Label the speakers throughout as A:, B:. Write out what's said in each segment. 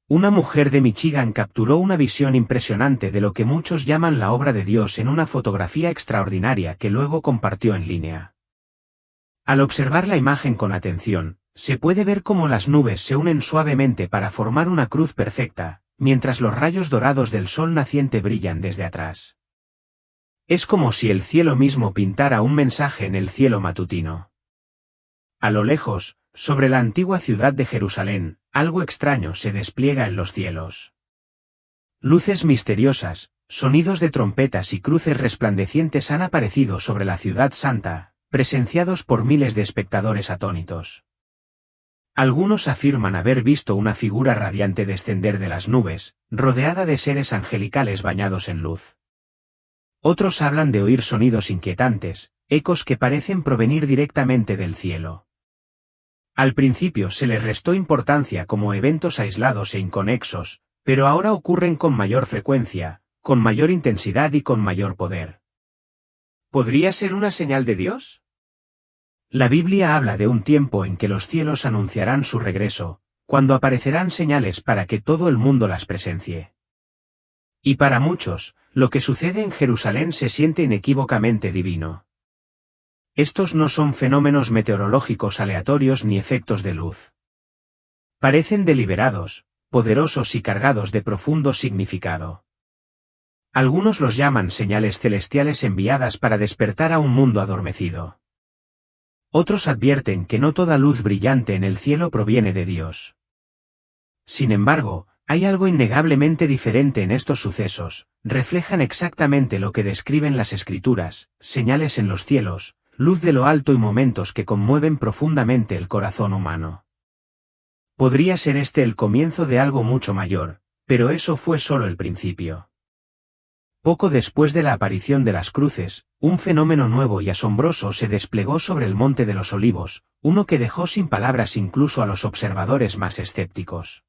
A: Una mujer de Michigan capturó una visión impresionante de lo que muchos llaman la obra de Dios en una fotografía extraordinaria que luego compartió en línea. Al observar la imagen con atención, se puede ver cómo las nubes se unen suavemente para formar una cruz perfecta, mientras los rayos dorados del sol naciente brillan desde atrás. Es como si el cielo mismo pintara un mensaje en el cielo matutino. A lo lejos, sobre la antigua ciudad de Jerusalén, algo extraño se despliega en los cielos. Luces misteriosas, sonidos de trompetas y cruces resplandecientes han aparecido sobre la ciudad santa, presenciados por miles de espectadores atónitos. Algunos afirman haber visto una figura radiante descender de las nubes, rodeada de seres angelicales bañados en luz. Otros hablan de oír sonidos inquietantes, ecos que parecen provenir directamente del cielo. Al principio se les restó importancia como eventos aislados e inconexos, pero ahora ocurren con mayor frecuencia, con mayor intensidad y con mayor poder. ¿Podría ser una señal de Dios? La Biblia habla de un tiempo en que los cielos anunciarán su regreso, cuando aparecerán señales para que todo el mundo las presencie. Y para muchos, lo que sucede en Jerusalén se siente inequívocamente divino. Estos no son fenómenos meteorológicos aleatorios ni efectos de luz. Parecen deliberados, poderosos y cargados de profundo significado. Algunos los llaman señales celestiales enviadas para despertar a un mundo adormecido. Otros advierten que no toda luz brillante en el cielo proviene de Dios. Sin embargo, hay algo innegablemente diferente en estos sucesos, reflejan exactamente lo que describen las Escrituras, señales en los cielos, luz de lo alto y momentos que conmueven profundamente el corazón humano. Podría ser este el comienzo de algo mucho mayor, pero eso fue solo el principio. Poco después de la aparición de las cruces, un fenómeno nuevo y asombroso se desplegó sobre el Monte de los Olivos, uno que dejó sin palabras incluso a los observadores más escépticos.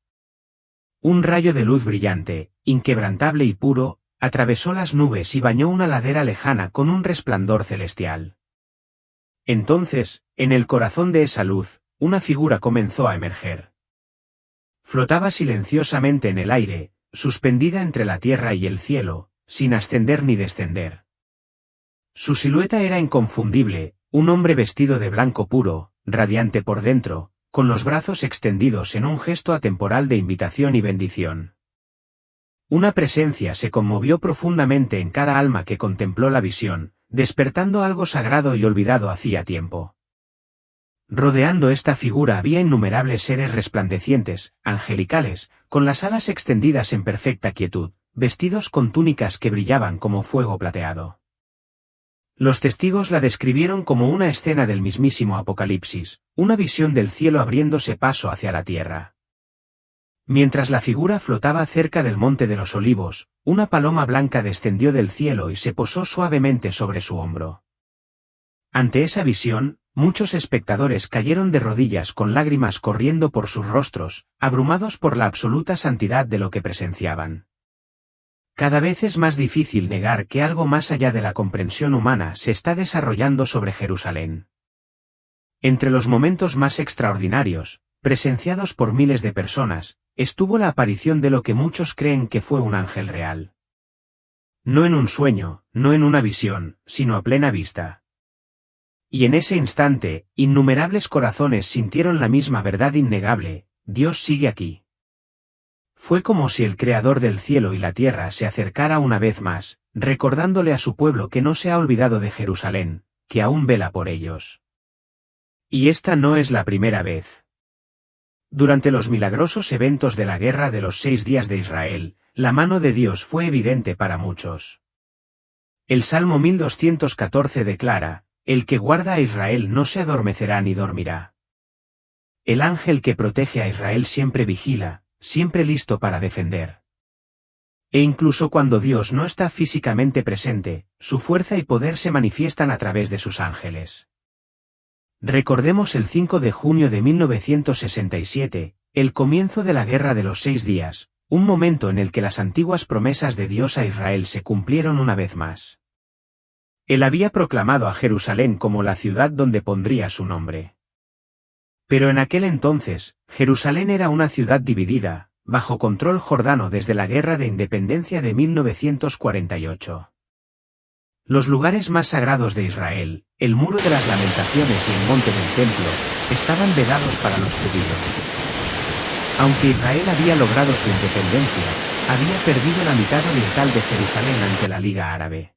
A: Un rayo de luz brillante, inquebrantable y puro, atravesó las nubes y bañó una ladera lejana con un resplandor celestial. Entonces, en el corazón de esa luz, una figura comenzó a emerger. Flotaba silenciosamente en el aire, suspendida entre la tierra y el cielo, sin ascender ni descender. Su silueta era inconfundible, un hombre vestido de blanco puro, radiante por dentro, con los brazos extendidos en un gesto atemporal de invitación y bendición. Una presencia se conmovió profundamente en cada alma que contempló la visión, despertando algo sagrado y olvidado hacía tiempo. Rodeando esta figura había innumerables seres resplandecientes, angelicales, con las alas extendidas en perfecta quietud, vestidos con túnicas que brillaban como fuego plateado. Los testigos la describieron como una escena del mismísimo Apocalipsis, una visión del cielo abriéndose paso hacia la tierra. Mientras la figura flotaba cerca del Monte de los Olivos, una paloma blanca descendió del cielo y se posó suavemente sobre su hombro. Ante esa visión, muchos espectadores cayeron de rodillas con lágrimas corriendo por sus rostros, abrumados por la absoluta santidad de lo que presenciaban. Cada vez es más difícil negar que algo más allá de la comprensión humana se está desarrollando sobre Jerusalén. Entre los momentos más extraordinarios, presenciados por miles de personas, estuvo la aparición de lo que muchos creen que fue un ángel real. No en un sueño, no en una visión, sino a plena vista. Y en ese instante, innumerables corazones sintieron la misma verdad innegable: Dios sigue aquí. Fue como si el Creador del cielo y la tierra se acercara una vez más, recordándole a su pueblo que no se ha olvidado de Jerusalén, que aún vela por ellos. Y esta no es la primera vez. Durante los milagrosos eventos de la Guerra de los 6 días de Israel, la mano de Dios fue evidente para muchos. El Salmo 1214 declara: el que guarda a Israel no se adormecerá ni dormirá. El ángel que protege a Israel siempre vigila, siempre listo para defender. E incluso cuando Dios no está físicamente presente, su fuerza y poder se manifiestan a través de sus ángeles. Recordemos el 5 de junio de 1967, el comienzo de la Guerra de los 6 días, un momento en el que las antiguas promesas de Dios a Israel se cumplieron una vez más. Él había proclamado a Jerusalén como la ciudad donde pondría su nombre. Pero en aquel entonces, Jerusalén era una ciudad dividida, bajo control jordano desde la Guerra de Independencia de 1948. Los lugares más sagrados de Israel, el Muro de las Lamentaciones y el Monte del Templo, estaban vedados para los judíos. Aunque Israel había logrado su independencia, había perdido la mitad oriental de Jerusalén ante la Liga Árabe.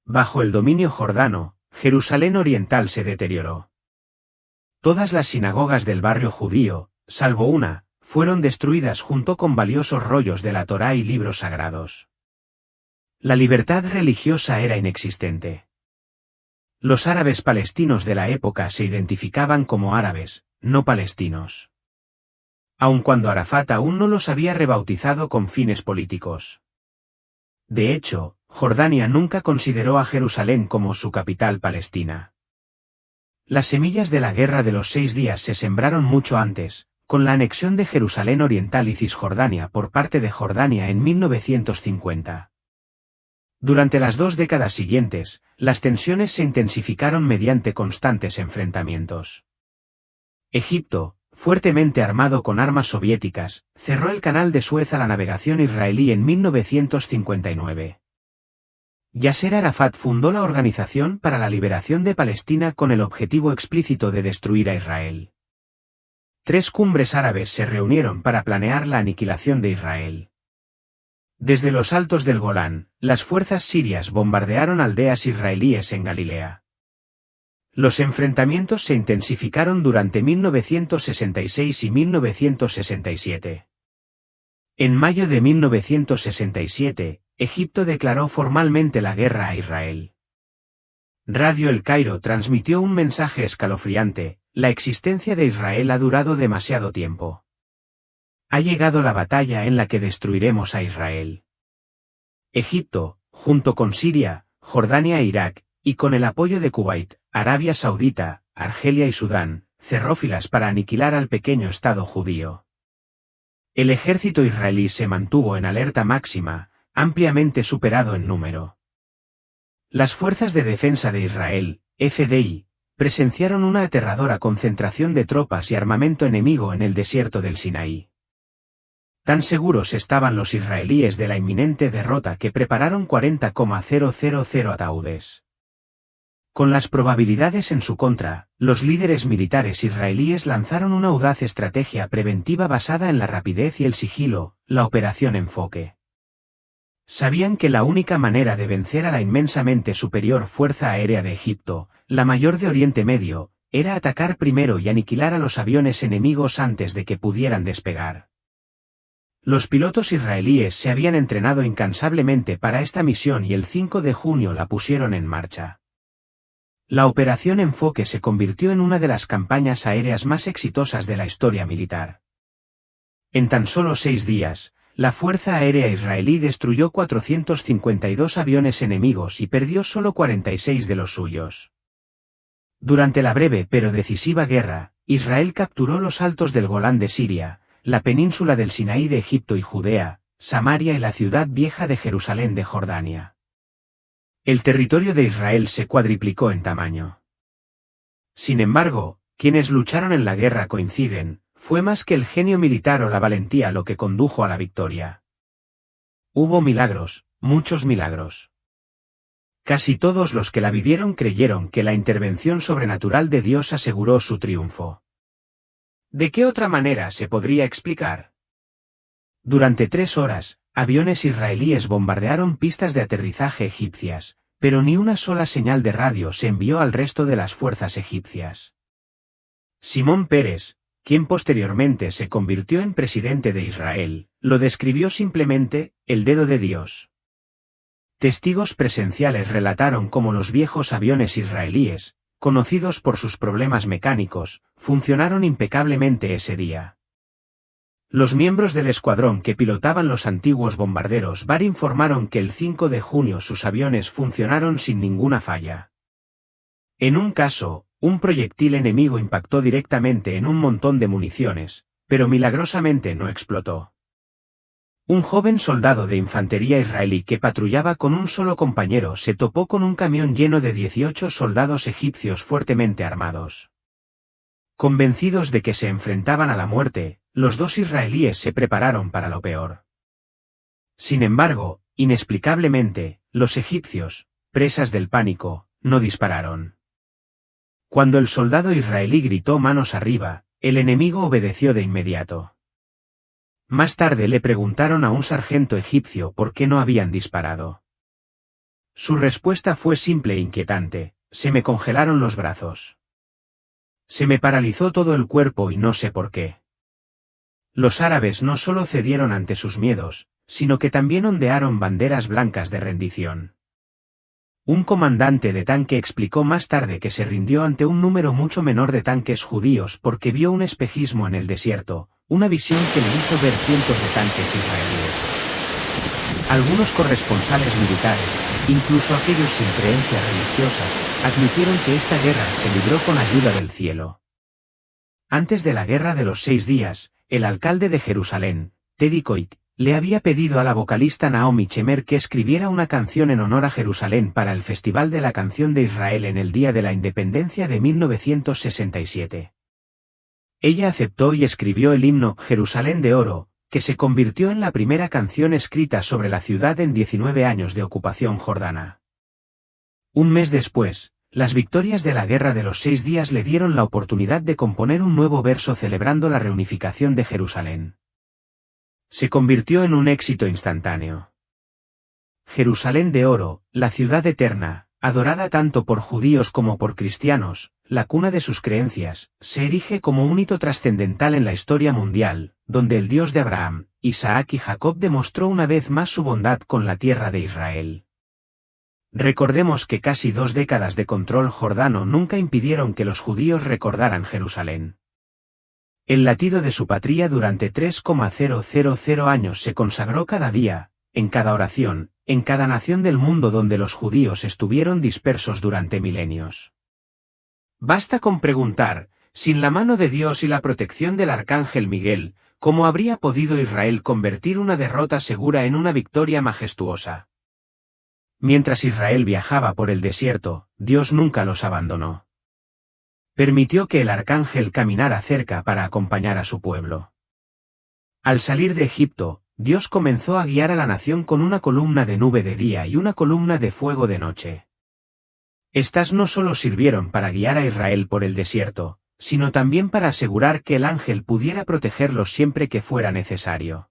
A: Bajo el dominio jordano, Jerusalén oriental se deterioró. Todas las sinagogas del barrio judío, salvo una, fueron destruidas junto con valiosos rollos de la Torá y libros sagrados. La libertad religiosa era inexistente. Los árabes palestinos de la época se identificaban como árabes, no palestinos. Aun cuando Arafat aún no los había rebautizado con fines políticos. De hecho, Jordania nunca consideró a Jerusalén como su capital palestina. Las semillas de la Guerra de los 6 días se sembraron mucho antes, con la anexión de Jerusalén Oriental y Cisjordania por parte de Jordania en 1950. Durante las 2 décadas siguientes, las tensiones se intensificaron mediante constantes enfrentamientos. Egipto, fuertemente armado con armas soviéticas, cerró el canal de Suez a la navegación israelí en 1959. Yasser Arafat fundó la Organización para la Liberación de Palestina con el objetivo explícito de destruir a Israel. 3 cumbres árabes se reunieron para planear la aniquilación de Israel. Desde los altos del Golán, las fuerzas sirias bombardearon aldeas israelíes en Galilea. Los enfrentamientos se intensificaron durante 1966 y 1967. En mayo de 1967, Egipto declaró formalmente la guerra a Israel. Radio El Cairo transmitió un mensaje escalofriante: la existencia de Israel ha durado demasiado tiempo. Ha llegado la batalla en la que destruiremos a Israel. Egipto, junto con Siria, Jordania e Irak, y con el apoyo de Kuwait, Arabia Saudita, Argelia y Sudán, cerró filas para aniquilar al pequeño Estado judío. El ejército israelí se mantuvo en alerta máxima, ampliamente superado en número. Las Fuerzas de Defensa de Israel, FDI, presenciaron una aterradora concentración de tropas y armamento enemigo en el desierto del Sinaí. Tan seguros estaban los israelíes de la inminente derrota que prepararon 40,000 ataúdes. Con las probabilidades en su contra, los líderes militares israelíes lanzaron una audaz estrategia preventiva basada en la rapidez y el sigilo, la Operación Enfoque. Sabían que la única manera de vencer a la inmensamente superior Fuerza Aérea de Egipto, la mayor de Oriente Medio, era atacar primero y aniquilar a los aviones enemigos antes de que pudieran despegar. Los pilotos israelíes se habían entrenado incansablemente para esta misión y el 5 de junio la pusieron en marcha. La Operación Enfoque se convirtió en una de las campañas aéreas más exitosas de la historia militar. En tan solo 6 días, la Fuerza Aérea israelí destruyó 452 aviones enemigos y perdió solo 46 de los suyos. Durante la breve pero decisiva guerra, Israel capturó los altos del Golán de Siria, la península del Sinaí de Egipto y Judea, Samaria y la ciudad vieja de Jerusalén de Jordania. El territorio de Israel se cuadriplicó en tamaño. Sin embargo, quienes lucharon en la guerra coinciden: fue más que el genio militar o la valentía lo que condujo a la victoria. Hubo milagros, muchos milagros. Casi todos los que la vivieron creyeron que la intervención sobrenatural de Dios aseguró su triunfo. ¿De qué otra manera se podría explicar? Durante 3 horas, aviones israelíes bombardearon pistas de aterrizaje egipcias, pero ni una sola señal de radio se envió al resto de las fuerzas egipcias. Simón Peres, quien posteriormente se convirtió en presidente de Israel, lo describió simplemente: el dedo de Dios. Testigos presenciales relataron cómo los viejos aviones israelíes, conocidos por sus problemas mecánicos, funcionaron impecablemente ese día. Los miembros del escuadrón que pilotaban los antiguos bombarderos Bar informaron que el 5 de junio sus aviones funcionaron sin ninguna falla. En un caso, un proyectil enemigo impactó directamente en un montón de municiones, pero milagrosamente no explotó. Un joven soldado de infantería israelí que patrullaba con un solo compañero se topó con un camión lleno de 18 soldados egipcios fuertemente armados. Convencidos de que se enfrentaban a la muerte, los dos israelíes se prepararon para lo peor. Sin embargo, inexplicablemente, los egipcios, presas del pánico, no dispararon. Cuando el soldado israelí gritó manos arriba, el enemigo obedeció de inmediato. Más tarde le preguntaron a un sargento egipcio por qué no habían disparado. Su respuesta fue simple e inquietante: se me congelaron los brazos. Se me paralizó todo el cuerpo y no sé por qué. Los árabes no solo cedieron ante sus miedos, sino que también ondearon banderas blancas de rendición. Un comandante de tanque explicó más tarde que se rindió ante un número mucho menor de tanques judíos porque vio un espejismo en el desierto, una visión que le hizo ver cientos de tanques israelíes. Algunos corresponsales militares, incluso aquellos sin creencias religiosas, admitieron que esta guerra se libró con ayuda del cielo. Antes de la Guerra de los 6 días, el alcalde de Jerusalén, Teddy Koik, le había pedido a la vocalista Naomi Shemer que escribiera una canción en honor a Jerusalén para el Festival de la Canción de Israel en el Día de la Independencia de 1967. Ella aceptó y escribió el himno Jerusalén de Oro, que se convirtió en la primera canción escrita sobre la ciudad en 19 años de ocupación jordana. Un mes después, las victorias de la Guerra de los 6 días le dieron la oportunidad de componer un nuevo verso celebrando la reunificación de Jerusalén. Se convirtió en un éxito instantáneo. Jerusalén de Oro, la ciudad eterna, adorada tanto por judíos como por cristianos, la cuna de sus creencias, se erige como un hito trascendental en la historia mundial, donde el Dios de Abraham, Isaac y Jacob demostró una vez más su bondad con la tierra de Israel. Recordemos que casi 2 décadas de control jordano nunca impidieron que los judíos recordaran Jerusalén. El latido de su patria durante 3,000 años se consagró cada día, en cada oración, en cada nación del mundo donde los judíos estuvieron dispersos durante milenios. Basta con preguntar, sin la mano de Dios y la protección del arcángel Miguel, ¿cómo habría podido Israel convertir una derrota segura en una victoria majestuosa? Mientras Israel viajaba por el desierto, Dios nunca los abandonó. Permitió que el arcángel caminara cerca para acompañar a su pueblo. Al salir de Egipto, Dios comenzó a guiar a la nación con una columna de nube de día y una columna de fuego de noche. Estas no solo sirvieron para guiar a Israel por el desierto, sino también para asegurar que el ángel pudiera protegerlos siempre que fuera necesario.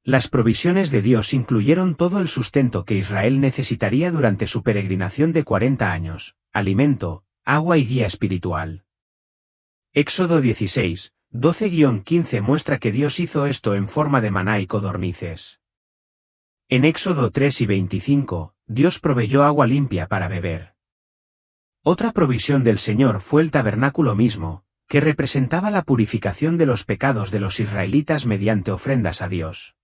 A: Las provisiones de Dios incluyeron todo el sustento que Israel necesitaría durante su peregrinación de 40 años, alimento, agua y guía espiritual. Éxodo 16, 12-15 muestra que Dios hizo esto en forma de maná y codornices. En Éxodo 3 y 25, Dios proveyó agua limpia para beber. Otra provisión del Señor fue el tabernáculo mismo, que representaba la purificación de los pecados de los israelitas mediante ofrendas a Dios.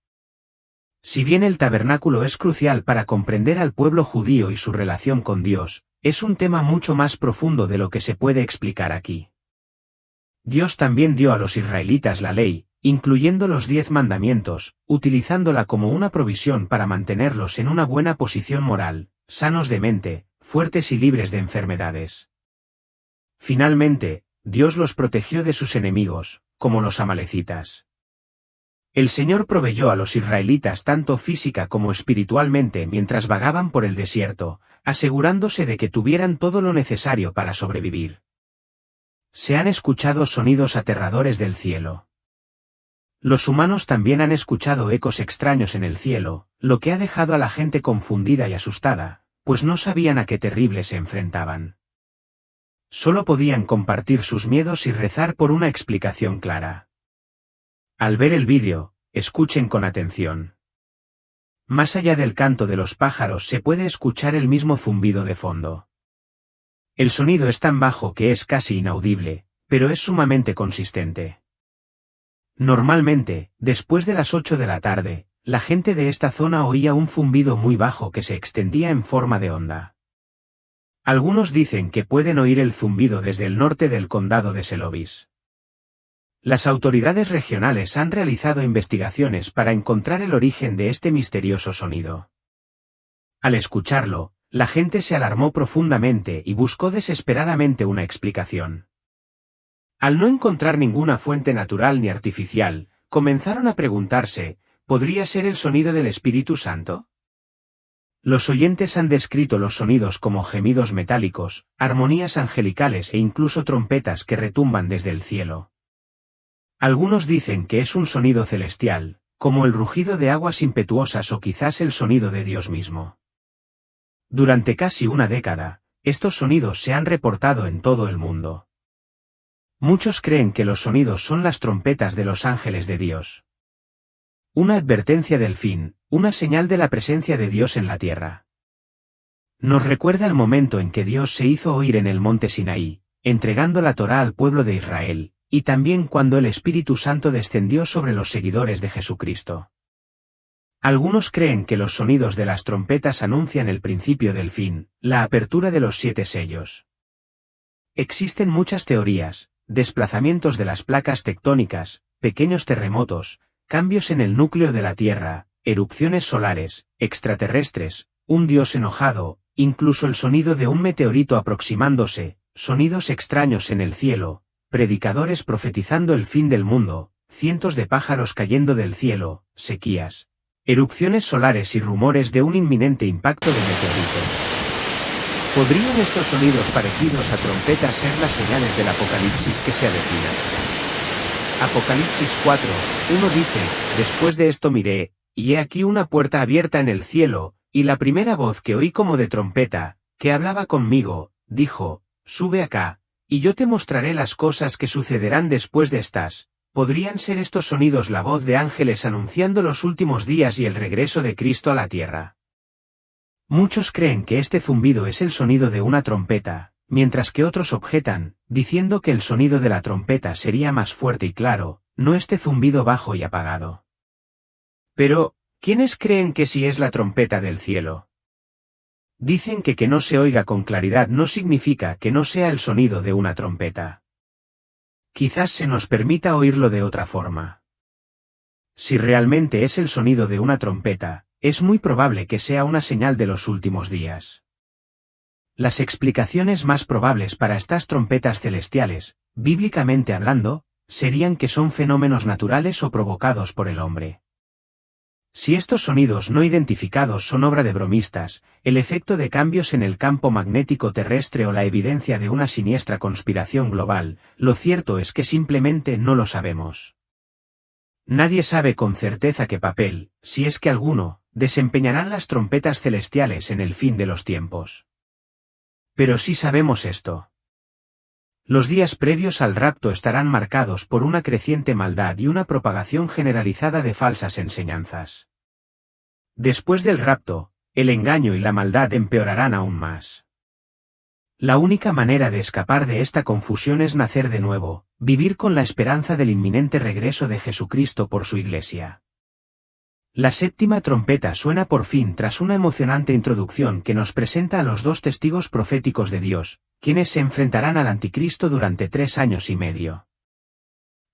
A: Si bien el tabernáculo es crucial para comprender al pueblo judío y su relación con Dios, es un tema mucho más profundo de lo que se puede explicar aquí. Dios también dio a los israelitas la ley, incluyendo los 10 mandamientos, utilizándola como una provisión para mantenerlos en una buena posición moral, sanos de mente, fuertes y libres de enfermedades. Finalmente, Dios los protegió de sus enemigos, como los amalecitas. El Señor proveyó a los israelitas tanto física como espiritualmente mientras vagaban por el desierto, asegurándose de que tuvieran todo lo necesario para sobrevivir. Se han escuchado sonidos aterradores del cielo. Los humanos también han escuchado ecos extraños en el cielo, lo que ha dejado a la gente confundida y asustada, pues no sabían a qué terrible se enfrentaban. Solo podían compartir sus miedos y rezar por una explicación clara. Al ver el vídeo, escuchen con atención. Más allá del canto de los pájaros se puede escuchar el mismo zumbido de fondo. El sonido es tan bajo que es casi inaudible, pero es sumamente consistente. Normalmente, después de las 8 de la tarde, la gente de esta zona oía un zumbido muy bajo que se extendía en forma de onda. Algunos dicen que pueden oír el zumbido desde el norte del condado de Selovis. Las autoridades regionales han realizado investigaciones para encontrar el origen de este misterioso sonido. Al escucharlo, la gente se alarmó profundamente y buscó desesperadamente una explicación. Al no encontrar ninguna fuente natural ni artificial, comenzaron a preguntarse, ¿podría ser el sonido del Espíritu Santo? Los oyentes han descrito los sonidos como gemidos metálicos, armonías angelicales e incluso trompetas que retumban desde el cielo. Algunos dicen que es un sonido celestial, como el rugido de aguas impetuosas o quizás el sonido de Dios mismo. Durante casi una década, estos sonidos se han reportado en todo el mundo. Muchos creen que los sonidos son las trompetas de los ángeles de Dios. Una advertencia del fin, una señal de la presencia de Dios en la tierra. Nos recuerda el momento en que Dios se hizo oír en el monte Sinaí, entregando la Torá al pueblo de Israel, y también cuando el Espíritu Santo descendió sobre los seguidores de Jesucristo. Algunos creen que los sonidos de las trompetas anuncian el principio del fin, la apertura de los 7 sellos. Existen muchas teorías, desplazamientos de las placas tectónicas, pequeños terremotos, cambios en el núcleo de la Tierra, erupciones solares, extraterrestres, un dios enojado, incluso el sonido de un meteorito aproximándose, sonidos extraños en el cielo, predicadores profetizando el fin del mundo, cientos de pájaros cayendo del cielo, sequías, erupciones solares y rumores de un inminente impacto de meteorito. ¿Podrían estos sonidos parecidos a trompetas ser las señales del Apocalipsis que se avecinan? Apocalipsis 4:1 dice, después de esto miré, y he aquí una puerta abierta en el cielo, y la primera voz que oí como de trompeta, que hablaba conmigo, dijo, sube acá, y yo te mostraré las cosas que sucederán después de estas. ¿Podrían ser estos sonidos la voz de ángeles anunciando los últimos días y el regreso de Cristo a la tierra? Muchos creen que este zumbido es el sonido de una trompeta, mientras que otros objetan, diciendo que el sonido de la trompeta sería más fuerte y claro, no este zumbido bajo y apagado. Pero, ¿quiénes creen que sí es la trompeta del cielo? Dicen que no se oiga con claridad no significa que no sea el sonido de una trompeta. Quizás se nos permita oírlo de otra forma. Si realmente es el sonido de una trompeta, es muy probable que sea una señal de los últimos días. Las explicaciones más probables para estas trompetas celestiales, bíblicamente hablando, serían que son fenómenos naturales o provocados por el hombre. Si estos sonidos no identificados son obra de bromistas, el efecto de cambios en el campo magnético terrestre o la evidencia de una siniestra conspiración global, lo cierto es que simplemente no lo sabemos. Nadie sabe con certeza qué papel, si es que alguno, desempeñarán las trompetas celestiales en el fin de los tiempos. Pero sí sabemos esto. Los días previos al rapto estarán marcados por una creciente maldad y una propagación generalizada de falsas enseñanzas. Después del rapto, el engaño y la maldad empeorarán aún más. La única manera de escapar de esta confusión es nacer de nuevo, vivir con la esperanza del inminente regreso de Jesucristo por su Iglesia. La séptima trompeta suena por fin tras una emocionante introducción que nos presenta a los 2 testigos proféticos de Dios, quienes se enfrentarán al anticristo durante 3 años y medio.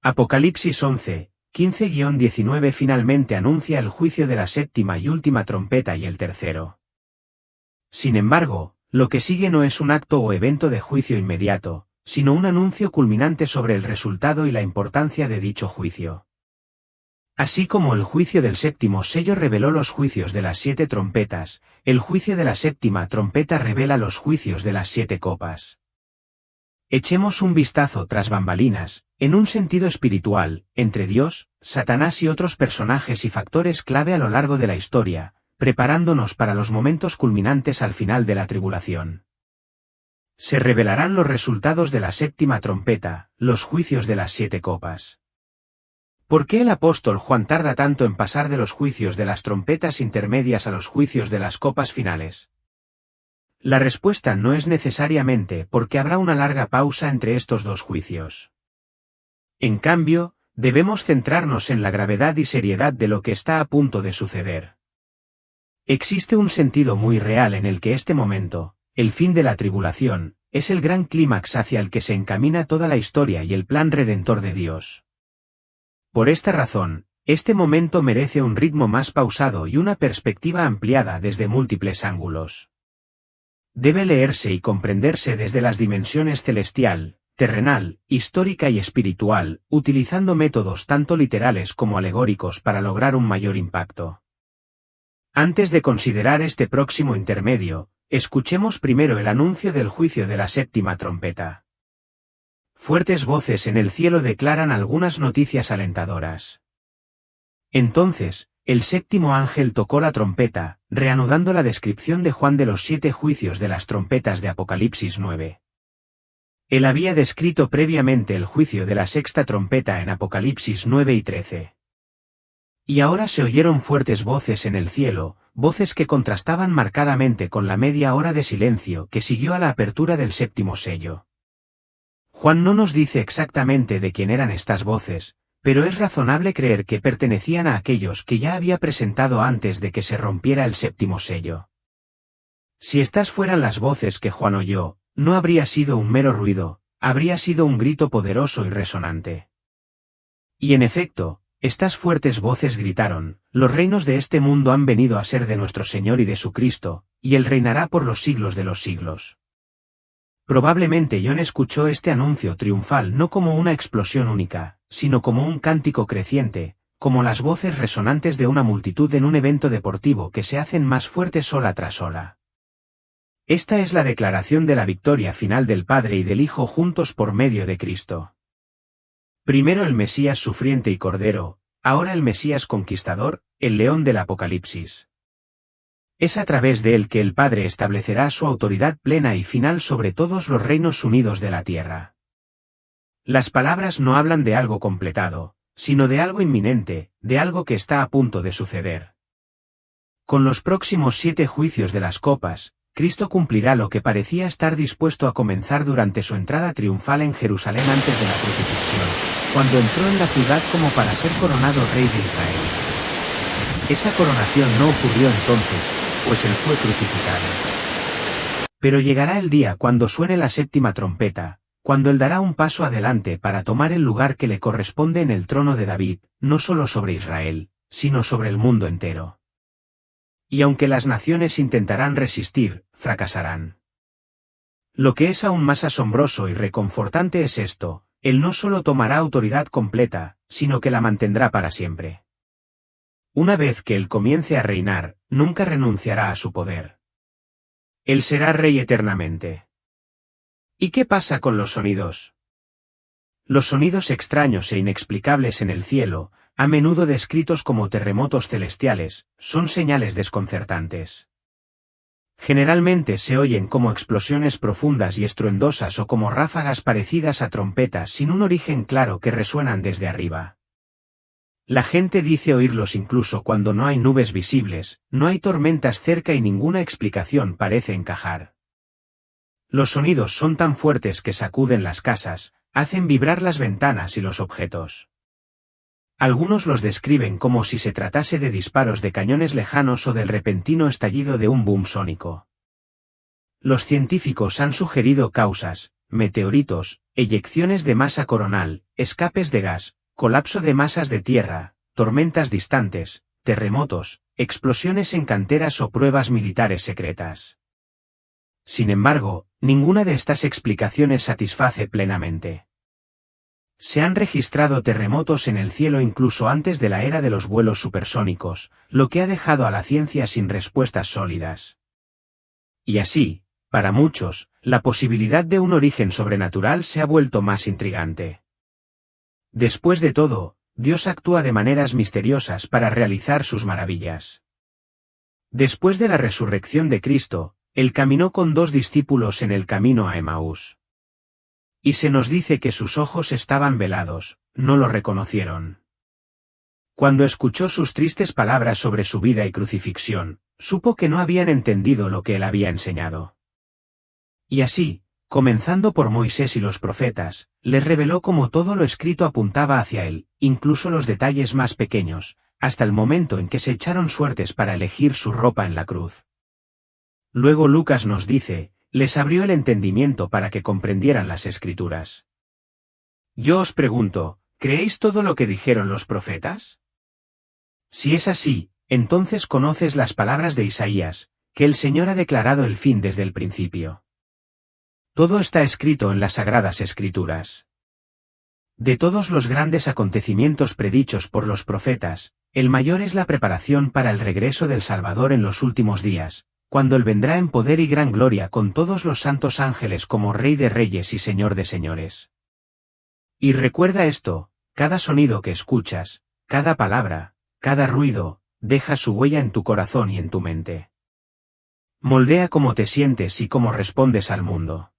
A: Apocalipsis 11:15-19 finalmente anuncia el juicio de la séptima y última trompeta y el tercero. Sin embargo, lo que sigue no es un acto o evento de juicio inmediato, sino un anuncio culminante sobre el resultado y la importancia de dicho juicio. Así como el juicio del séptimo sello reveló los juicios de las 7 trompetas, el juicio de la séptima trompeta revela los juicios de las 7 copas. Echemos un vistazo tras bambalinas, en un sentido espiritual, entre Dios, Satanás y otros personajes y factores clave a lo largo de la historia, preparándonos para los momentos culminantes al final de la tribulación. Se revelarán los resultados de la séptima trompeta, los juicios de las 7 copas. ¿Por qué el apóstol Juan tarda tanto en pasar de los juicios de las trompetas intermedias a los juicios de las copas finales? La respuesta no es necesariamente porque habrá una larga pausa entre estos 2 juicios. En cambio, debemos centrarnos en la gravedad y seriedad de lo que está a punto de suceder. Existe un sentido muy real en el que este momento, el fin de la tribulación, es el gran clímax hacia el que se encamina toda la historia y el plan redentor de Dios. Por esta razón, este momento merece un ritmo más pausado y una perspectiva ampliada desde múltiples ángulos. Debe leerse y comprenderse desde las dimensiones celestial, terrenal, histórica y espiritual, utilizando métodos tanto literales como alegóricos para lograr un mayor impacto. Antes de considerar este próximo intermedio, escuchemos primero el anuncio del juicio de la séptima trompeta. Fuertes voces en el cielo declaran algunas noticias alentadoras. Entonces, el séptimo ángel tocó la trompeta, reanudando la descripción de Juan de los 7 juicios de las trompetas de Apocalipsis 9. Él había descrito previamente el juicio de la sexta trompeta en Apocalipsis 9 y 13. Y ahora se oyeron fuertes voces en el cielo, voces que contrastaban marcadamente con la media hora de silencio que siguió a la apertura del séptimo sello. Juan no nos dice exactamente de quién eran estas voces, pero es razonable creer que pertenecían a aquellos que ya había presentado antes de que se rompiera el séptimo sello. Si estas fueran las voces que Juan oyó, no habría sido un mero ruido, habría sido un grito poderoso y resonante. Y en efecto, estas fuertes voces gritaron: los reinos de este mundo han venido a ser de nuestro Señor y de su Cristo, y Él reinará por los siglos de los siglos. Probablemente John escuchó este anuncio triunfal no como una explosión única, sino como un cántico creciente, como las voces resonantes de una multitud en un evento deportivo que se hacen más fuertes ola tras ola. Esta es la declaración de la victoria final del Padre y del Hijo juntos por medio de Cristo. Primero el Mesías sufriente y Cordero, ahora el Mesías conquistador, el León del Apocalipsis. Es a través de él que el Padre establecerá su autoridad plena y final sobre todos los reinos unidos de la tierra. Las palabras no hablan de algo completado, sino de algo inminente, de algo que está a punto de suceder. Con los próximos 7 juicios de las copas, Cristo cumplirá lo que parecía estar dispuesto a comenzar durante su entrada triunfal en Jerusalén antes de la crucifixión, cuando entró en la ciudad como para ser coronado rey de Israel. Esa coronación no ocurrió entonces, pues él fue crucificado. Pero llegará el día cuando suene la séptima trompeta, cuando él dará un paso adelante para tomar el lugar que le corresponde en el trono de David, no solo sobre Israel, sino sobre el mundo entero. Y aunque las naciones intentarán resistir, fracasarán. Lo que es aún más asombroso y reconfortante es esto: él no solo tomará autoridad completa, sino que la mantendrá para siempre. Una vez que él comience a reinar, nunca renunciará a su poder. Él será rey eternamente. ¿Y qué pasa con los sonidos? Los sonidos extraños e inexplicables en el cielo, a menudo descritos como terremotos celestiales, son señales desconcertantes. Generalmente se oyen como explosiones profundas y estruendosas o como ráfagas parecidas a trompetas sin un origen claro que resuenan desde arriba. La gente dice oírlos incluso cuando no hay nubes visibles, no hay tormentas cerca y ninguna explicación parece encajar. Los sonidos son tan fuertes que sacuden las casas, hacen vibrar las ventanas y los objetos. Algunos los describen como si se tratase de disparos de cañones lejanos o del repentino estallido de un boom sónico. Los científicos han sugerido causas: meteoritos, eyecciones de masa coronal, escapes de gas, colapso de masas de tierra, tormentas distantes, terremotos, explosiones en canteras o pruebas militares secretas. Sin embargo, ninguna de estas explicaciones satisface plenamente. Se han registrado terremotos en el cielo incluso antes de la era de los vuelos supersónicos, lo que ha dejado a la ciencia sin respuestas sólidas. Y así, para muchos, la posibilidad de un origen sobrenatural se ha vuelto más intrigante. Después de todo, Dios actúa de maneras misteriosas para realizar sus maravillas. Después de la resurrección de Cristo, él caminó con 2 discípulos en el camino a Emaús. Y se nos dice que sus ojos estaban velados, no lo reconocieron. Cuando escuchó sus tristes palabras sobre su vida y crucifixión, supo que no habían entendido lo que él había enseñado. Y así, comenzando por Moisés y los profetas, les reveló cómo todo lo escrito apuntaba hacia él, incluso los detalles más pequeños, hasta el momento en que se echaron suertes para elegir su ropa en la cruz. Luego Lucas nos dice: les abrió el entendimiento para que comprendieran las Escrituras. Yo os pregunto, ¿creéis todo lo que dijeron los profetas? Si es así, entonces conoces las palabras de Isaías, que el Señor ha declarado el fin desde el principio. Todo está escrito en las Sagradas Escrituras. De todos los grandes acontecimientos predichos por los profetas, el mayor es la preparación para el regreso del Salvador en los últimos días, cuando Él vendrá en poder y gran gloria con todos los santos ángeles como Rey de Reyes y Señor de Señores. Y recuerda esto, cada sonido que escuchas, cada palabra, cada ruido, deja su huella en tu corazón y en tu mente. Moldea cómo te sientes y cómo respondes al mundo.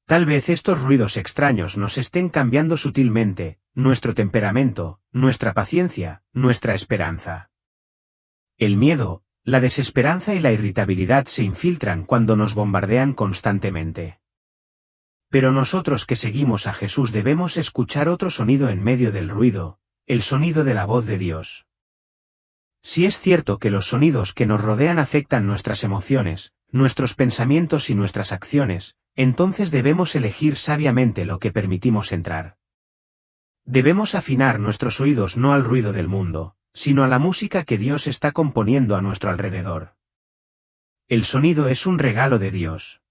A: Tal vez estos ruidos extraños nos estén cambiando sutilmente, nuestro temperamento, nuestra paciencia, nuestra esperanza. El miedo, la desesperanza y la irritabilidad se infiltran cuando nos bombardean constantemente. Pero nosotros que seguimos a Jesús debemos escuchar otro sonido en medio del ruido, el sonido de la voz de Dios. Si es cierto que los sonidos que nos rodean afectan nuestras emociones, nuestros pensamientos y nuestras acciones, entonces debemos elegir sabiamente lo que permitimos entrar. Debemos afinar nuestros oídos no al ruido del mundo, sino a la música que Dios está componiendo a nuestro alrededor. El sonido es un regalo de Dios.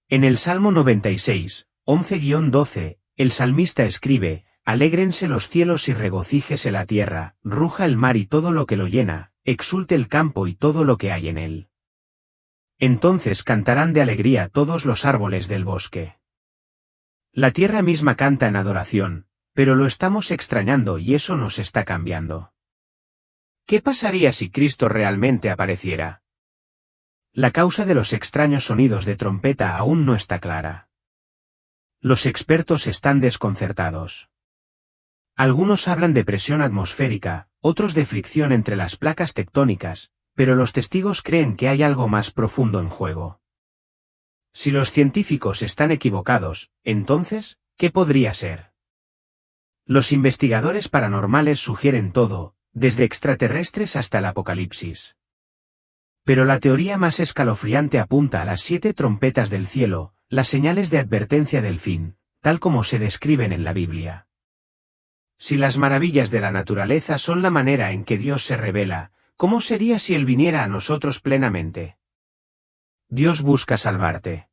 A: En el Salmo 96, 11-12, el salmista escribe: «Alégrense los cielos y regocíjese la tierra, ruja el mar y todo lo que lo llena, exulte el campo y todo lo que hay en él. Entonces cantarán de alegría todos los árboles del bosque». La tierra misma canta en adoración, pero lo estamos extrañando y eso nos está cambiando. ¿Qué pasaría si Cristo realmente apareciera? La causa de los extraños sonidos de trompeta aún no está clara. Los expertos están desconcertados. Algunos hablan de presión atmosférica, otros de fricción entre las placas tectónicas, pero los testigos creen que hay algo más profundo en juego. Si los científicos están equivocados, entonces, ¿qué podría ser? Los investigadores paranormales sugieren todo, desde extraterrestres hasta el apocalipsis. Pero la teoría más escalofriante apunta a las 7 trompetas del cielo, las señales de advertencia del fin, tal como se describen en la Biblia. Si las maravillas de la naturaleza son la manera en que Dios se revela, ¿cómo sería si Él viniera a nosotros plenamente? Dios busca salvarte.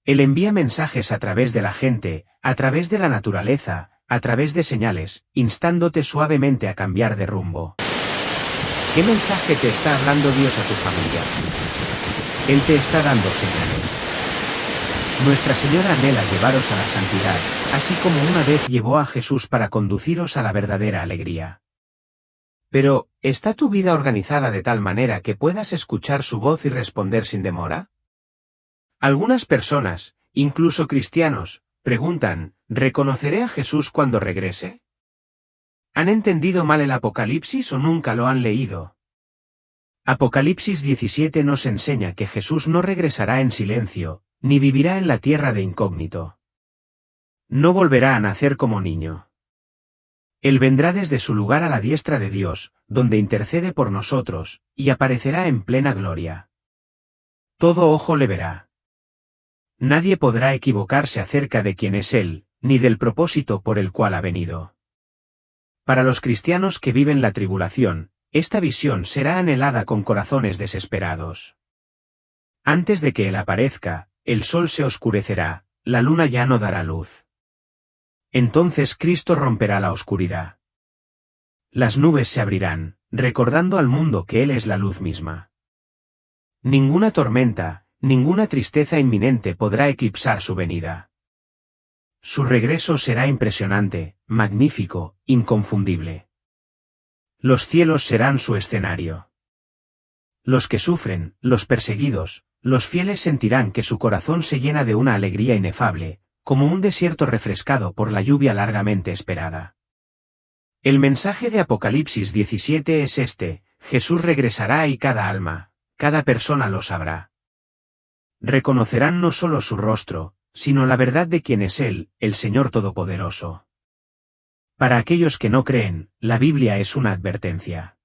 A: Él envía mensajes a través de la gente, a través de la naturaleza, a través de señales, instándote suavemente a cambiar de rumbo. ¿Qué mensaje te está hablando Dios a tu familia? Él te está dando señales. Nuestra Señora anhela llevaros a la santidad, así como una vez llevó a Jesús para conduciros a la verdadera alegría. Pero, ¿está tu vida organizada de tal manera que puedas escuchar su voz y responder sin demora? Algunas personas, incluso cristianos, preguntan: ¿reconoceré a Jesús cuando regrese? ¿Han entendido mal el Apocalipsis o nunca lo han leído? Apocalipsis 17 nos enseña que Jesús no regresará en silencio, ni vivirá en la tierra de incógnito. No volverá a nacer como niño. Él vendrá desde su lugar a la diestra de Dios, donde intercede por nosotros, y aparecerá en plena gloria. Todo ojo le verá. Nadie podrá equivocarse acerca de quién es Él, ni del propósito por el cual ha venido. Para los cristianos que viven la tribulación, esta visión será anhelada con corazones desesperados. Antes de que Él aparezca, el sol se oscurecerá, la luna ya no dará luz. Entonces Cristo romperá la oscuridad. Las nubes se abrirán, recordando al mundo que Él es la luz misma. Ninguna tormenta, ninguna tristeza inminente podrá eclipsar su venida. Su regreso será impresionante, magnífico, inconfundible. Los cielos serán su escenario. Los que sufren, los perseguidos, los fieles sentirán que su corazón se llena de una alegría inefable, como un desierto refrescado por la lluvia largamente esperada. El mensaje de Apocalipsis 17 es este: Jesús regresará y cada alma, cada persona lo sabrá. Reconocerán no solo su rostro, sino la verdad de quién es Él, el Señor Todopoderoso. Para aquellos que no creen, la Biblia es una advertencia.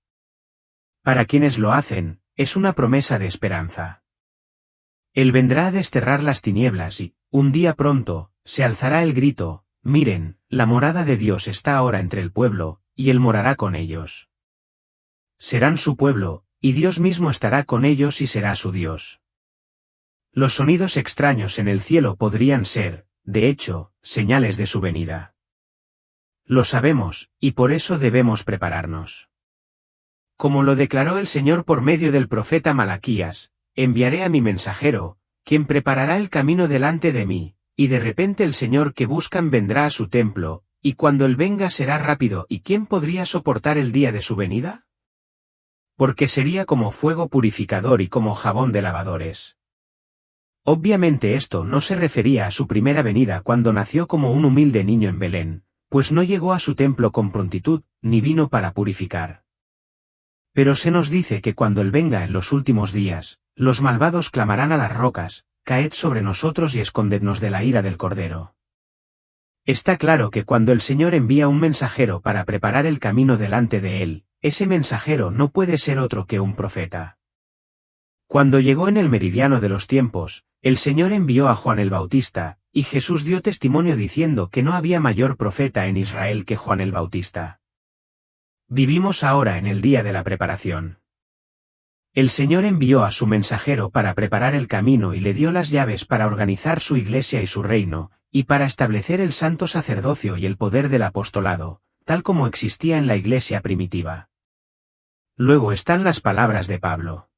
A: Para quienes lo hacen, es una promesa de esperanza. Él vendrá a desterrar las tinieblas y, un día pronto, se alzará el grito: miren, la morada de Dios está ahora entre el pueblo, y Él morará con ellos. Serán su pueblo, y Dios mismo estará con ellos y será su Dios. Los sonidos extraños en el cielo podrían ser, de hecho, señales de su venida. Lo sabemos, y por eso debemos prepararnos. Como lo declaró el Señor por medio del profeta Malaquías, enviaré a mi mensajero, quien preparará el camino delante de mí, y de repente el Señor que buscan vendrá a su templo, y cuando él venga será rápido. ¿Y quién podría soportar el día de su venida? Porque sería como fuego purificador y como jabón de lavadores. Obviamente esto no se refería a su primera venida cuando nació como un humilde niño en Belén, pues no llegó a su templo con prontitud, ni vino para purificar. Pero se nos dice que cuando él venga en los últimos días, los malvados clamarán a las rocas, caed sobre nosotros y escondednos de la ira del Cordero. Está claro que cuando el Señor envía un mensajero para preparar el camino delante de él, ese mensajero no puede ser otro que un profeta. Cuando llegó en el meridiano de los tiempos, el Señor envió a Juan el Bautista, y Jesús dio testimonio diciendo que no había mayor profeta en Israel que Juan el Bautista. Vivimos ahora en el día de la preparación. El Señor envió a su mensajero para preparar el camino y le dio las llaves para organizar su iglesia y su reino, y para establecer el santo sacerdocio y el poder del apostolado, tal como existía en la iglesia primitiva. Luego están las palabras de Pablo.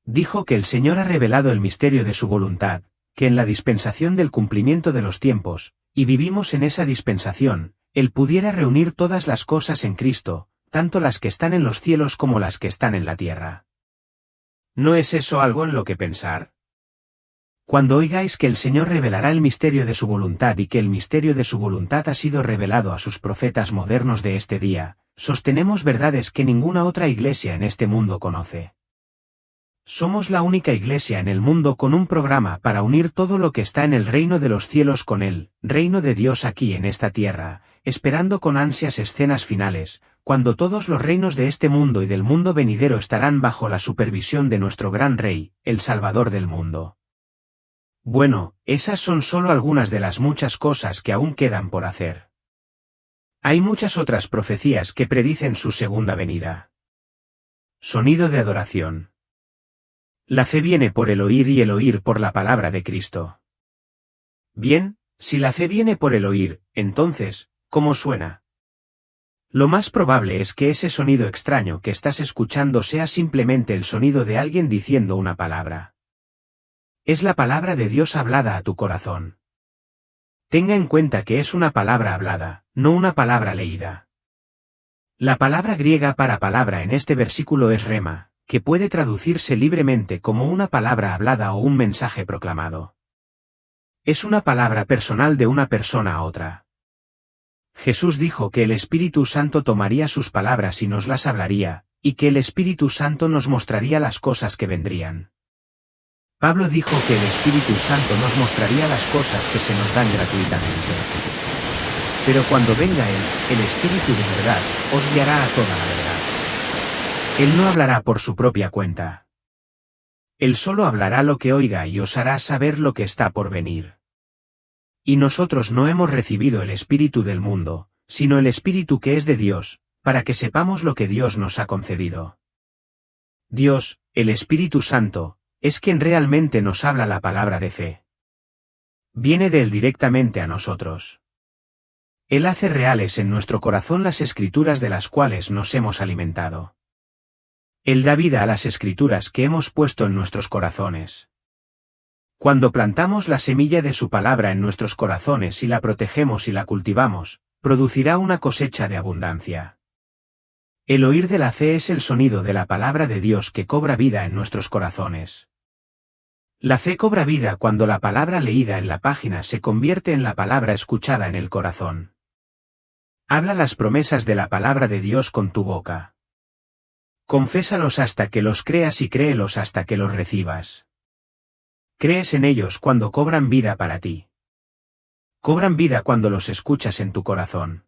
A: Dijo que el Señor ha revelado el misterio de su voluntad, que en la dispensación del cumplimiento de los tiempos, y vivimos en esa dispensación, Él pudiera reunir todas las cosas en Cristo, tanto las que están en los cielos como las que están en la tierra. ¿No es eso algo en lo que pensar? Cuando oigáis que el Señor revelará el misterio de su voluntad y que el misterio de su voluntad ha sido revelado a sus profetas modernos de este día, sostenemos verdades que ninguna otra iglesia en este mundo conoce. Somos la única iglesia en el mundo con un programa para unir todo lo que está en el reino de los cielos con el reino de Dios aquí en esta tierra, esperando con ansias escenas finales, cuando todos los reinos de este mundo y del mundo venidero estarán bajo la supervisión de nuestro gran Rey, el Salvador del mundo. Bueno, esas son solo algunas de las muchas cosas que aún quedan por hacer. Hay muchas otras profecías que predicen su segunda venida. Sonido de adoración. La fe viene por el oír y el oír por la palabra de Cristo. Bien, si la fe viene por el oír, entonces, ¿cómo suena? Lo más probable es que ese sonido extraño que estás escuchando sea simplemente el sonido de alguien diciendo una palabra. Es la palabra de Dios hablada a tu corazón. Tenga en cuenta que es una palabra hablada, no una palabra leída. La palabra griega para palabra en este versículo es rema, que puede traducirse libremente como una palabra hablada o un mensaje proclamado. Es una palabra personal de una persona a otra. Jesús dijo que el Espíritu Santo tomaría sus palabras y nos las hablaría, y que el Espíritu Santo nos mostraría las cosas que vendrían. Pablo dijo que el Espíritu Santo nos mostraría las cosas que se nos dan gratuitamente. Pero cuando venga Él, el Espíritu de verdad, os guiará a toda la verdad. Él no hablará por su propia cuenta. Él solo hablará lo que oiga y os hará saber lo que está por venir. Y nosotros no hemos recibido el Espíritu del mundo, sino el Espíritu que es de Dios, para que sepamos lo que Dios nos ha concedido. Dios, el Espíritu Santo, es quien realmente nos habla la palabra de fe. Viene de Él directamente a nosotros. Él hace reales en nuestro corazón las escrituras de las cuales nos hemos alimentado. Él da vida a las escrituras que hemos puesto en nuestros corazones. Cuando plantamos la semilla de su palabra en nuestros corazones y la protegemos y la cultivamos, producirá una cosecha de abundancia. El oír de la fe es el sonido de la palabra de Dios que cobra vida en nuestros corazones. La fe cobra vida cuando la palabra leída en la página se convierte en la palabra escuchada en el corazón. Habla las promesas de la palabra de Dios con tu boca. Confésalos hasta que los creas y créelos hasta que los recibas. Crees en ellos cuando cobran vida para ti. Cobran vida cuando los escuchas en tu corazón.